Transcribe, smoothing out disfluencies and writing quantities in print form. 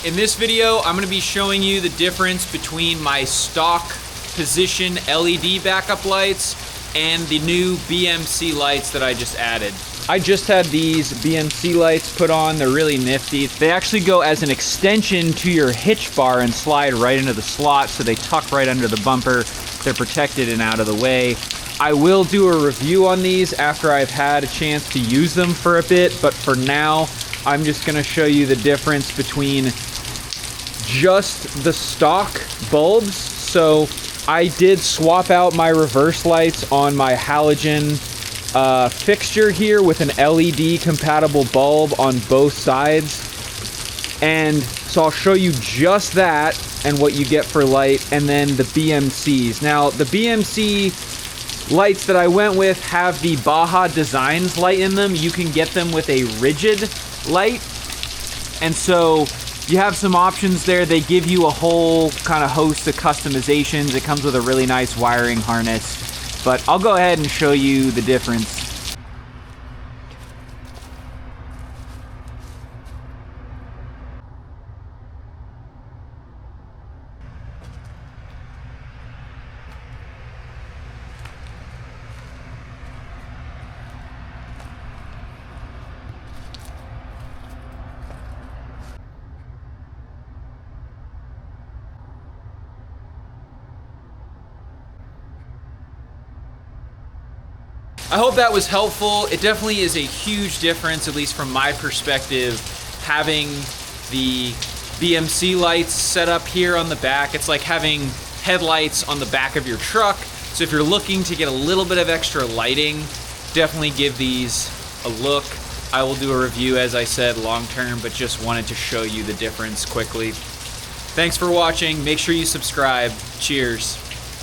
In this video, I'm going to be showing you the difference between my stock position LED backup lights and the new BMC lights that I just added. I just had these BMC lights put on. They're really nifty. They actually go as an extension to your hitch bar and slide right into the slot, so they tuck right under the bumper. They're protected and out of the way. I will do a review on these after I've had a chance to use them for a bit, but for now, I'm just gonna show you the difference between just the stock bulbs. So I did swap out my reverse lights on my halogen fixture here with an LED compatible bulb on both sides. And so I'll show you just that and what you get for light, and then the BMCs. Now, the BMC lights that I went with have the Baja Designs light in them. You can get them with a rigid light. And so you have some options there. They give you a whole kind of host of customizations. It comes with a really nice wiring harness, but I'll go ahead and show you the difference. I hope that was helpful. It definitely is a huge difference, at least from my perspective, having the BMC lights set up here on the back. It's like having headlights on the back of your truck. So if you're looking to get a little bit of extra lighting, definitely give these a look. I will do a review, as I said, long term, but just wanted to show you the difference quickly. Thanks for watching. Make sure you subscribe. Cheers.